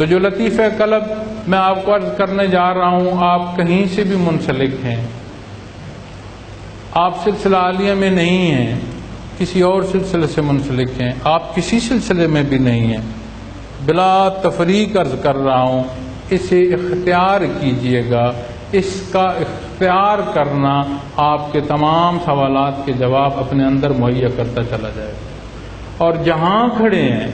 تو جو لطیفہ قلب میں آپ کو عرض کرنے جا رہا ہوں، آپ کہیں سے بھی منسلک ہیں، آپ سلسلہ عالیہ میں نہیں ہیں، کسی اور سلسلے سے منسلک ہیں، آپ کسی سلسلے میں بھی نہیں ہیں، بلا تفریق عرض کر رہا ہوں، اسے اختیار کیجئے گا۔ اس کا اختیار کرنا آپ کے تمام سوالات کے جواب اپنے اندر مہیا کرتا چلا جائے گا۔ اور جہاں کھڑے ہیں،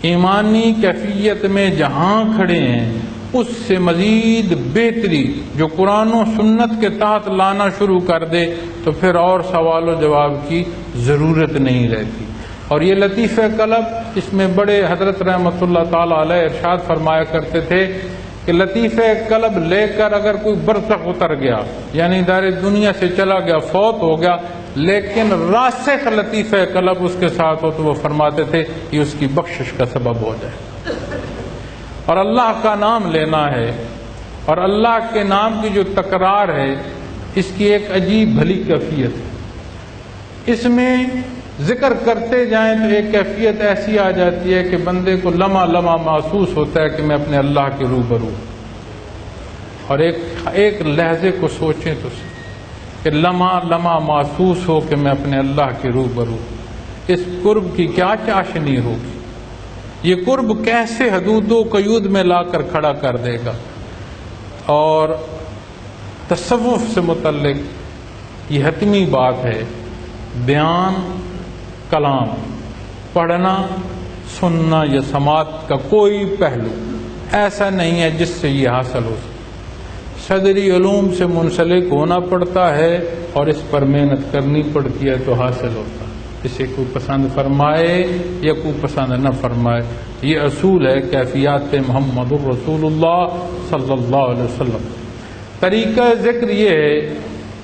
ایمانی کیفیت میں جہاں کھڑے ہیں، اس سے مزید بہتری جو قرآن و سنت کے تحت لانا شروع کر دے تو پھر اور سوال و جواب کی ضرورت نہیں رہتی۔ اور یہ لطیفہ قلب، اس میں بڑے حضرت رحمۃ اللہ تعالی علیہ ارشاد فرمایا کرتے تھے کہ لطیفہ قلب لے کر اگر کوئی برزخ اتر گیا، یعنی دار دنیا سے چلا گیا، فوت ہو گیا، لیکن راسخ لطیفہ قلب اس کے ساتھ ہو تو وہ فرماتے تھے یہ اس کی بخشش کا سبب ہو جائے۔ اور اللہ کا نام لینا ہے، اور اللہ کے نام کی جو تکرار ہے، اس کی ایک عجیب بھلی کیفیت ہے۔ اس میں ذکر کرتے جائیں تو ایک کیفیت ایسی آ جاتی ہے کہ بندے کو لمحہ لمحہ محسوس ہوتا ہے کہ میں اپنے اللہ کے روبرو، اور ایک لحظے کو سوچیں تو کہ لمحہ لمحہ محسوس ہو کہ میں اپنے اللہ کے روبرو، اس قرب کی کیا چاشنی ہوگی، یہ قرب کیسے حدود و قیود میں لا کر کھڑا کر دے گا۔ اور تصوف سے متعلق یہ حتمی بات ہے، بیان، کلام، پڑھنا، سننا یا سماعت کا کوئی پہلو ایسا نہیں ہے جس سے یہ حاصل ہو سکے۔ صدری علوم سے منسلک ہونا پڑتا ہے اور اس پر محنت کرنی پڑتی ہے تو حاصل ہوتا ہے، اسے کوئی پسند فرمائے یا کوئی پسند نہ فرمائے۔ یہ اصول ہے کیفیات محمد الرسول اللہ صلی اللہ علیہ وسلم۔ طریقہ ذکر یہ ہے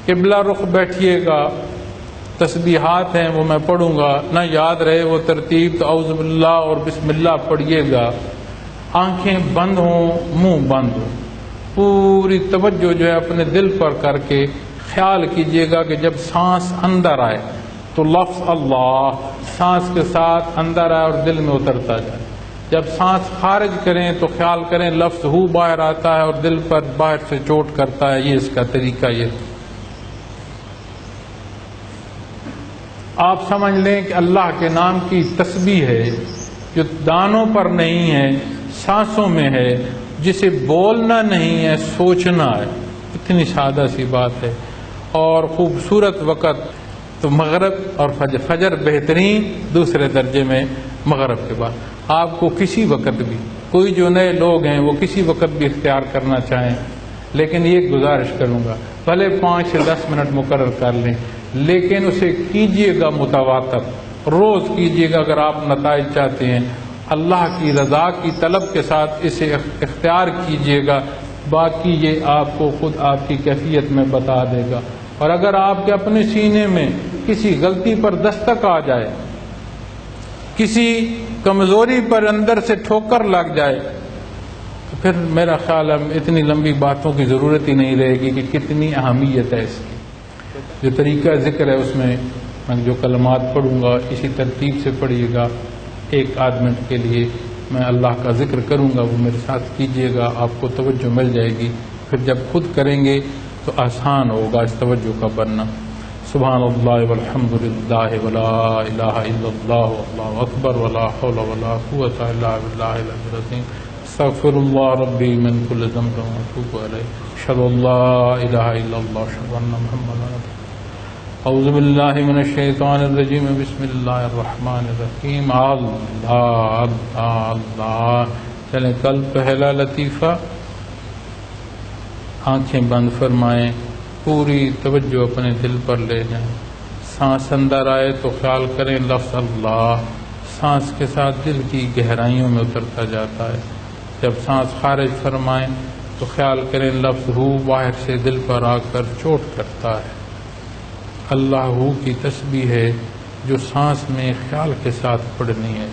کہ بلا رخ بیٹھیے گا، تسبیحات ہیں وہ میں پڑھوں گا، نہ یاد رہے وہ ترتیب تو اعوذ باللہ اور بسم اللہ پڑھیے گا، آنکھیں بند ہوں، منہ بند ہو، پوری توجہ جو ہے اپنے دل پر کر کے خیال کیجئے گا کہ جب سانس اندر آئے تو لفظ اللہ سانس کے ساتھ اندر آئے اور دل میں اترتا جائے، جب سانس خارج کریں تو خیال کریں لفظ ہو باہر آتا ہے اور دل پر باہر سے چوٹ کرتا ہے۔ یہ اس کا طریقہ یہ ہے۔ آپ سمجھ لیں کہ اللہ کے نام کی تسبیح ہے جو دانوں پر نہیں ہے، سانسوں میں ہے، جسے بولنا نہیں ہے، سوچنا ہے۔ اتنی سادہ سی بات ہے۔ اور خوبصورت وقت تو مغرب اور فجر بہترین دوسرے درجے میں مغرب کے بعد۔ آپ کو کسی وقت بھی، کوئی جو نئے لوگ ہیں وہ کسی وقت بھی اختیار کرنا چاہیں، لیکن یہ گزارش کروں گا بھلے 5 سے 10 منٹ مقرر کر لیں، لیکن اسے کیجئے گا متواتر، روز کیجئے گا اگر آپ نتائج چاہتے ہیں۔ اللہ کی رضا کی طلب کے ساتھ اسے اختیار کیجئے گا، باقی یہ آپ کو خود آپ کی کیفیت میں بتا دے گا۔ اور اگر آپ کے اپنے سینے میں کسی غلطی پر دستک آ جائے، کسی کمزوری پر اندر سے ٹھوکر لگ جائے، تو پھر میرا خیال ہے اتنی لمبی باتوں کی ضرورت ہی نہیں رہے گی کہ کتنی اہمیت ہے اس کی۔ جو طریقہ ذکر ہے اس میں جو کلمات پڑھوں گا اسی ترتیب سے پڑھیے گا، 1 منٹ کے لیے میں اللہ کا ذکر کروں گا، وہ میرے ساتھ کیجیے گا، آپ کو توجہ مل جائے گی۔ پھر جب خود کریں گے تو آسان ہوگا اس توجہ کا بننا۔ سبحان اللہ والحمد للہ ولا الہ الا اللہ واللہ اکبر ولا حول ولا قوة الا باللہ العلی العظیم۔ استغفر اللہ ربی من کل ذنب واتوب الیہ۔ اشہد ان لا الہ الا اللہ واشہد ان محمدا رسول اللہ۔ اعوذ باللہ من الشیطان الرجیم، بسم اللہ الرحمن الرحیم۔ اللہ اللہ اللہ۔ چلیں کل پہلا لطیفہ، آنکھیں بند فرمائیں، پوری توجہ اپنے دل پر لے جائیں۔ سانس اندر آئے تو خیال کریں لفظ اللہ سانس کے ساتھ دل کی گہرائیوں میں اترتا جاتا ہے۔ جب سانس خارج فرمائیں تو خیال کریں لفظ ہو باہر سے دل پر آ کر چوٹ کرتا ہے۔ اللہ ہو کی تسبیح ہے جو سانس میں خیال کے ساتھ پڑھنی ہے۔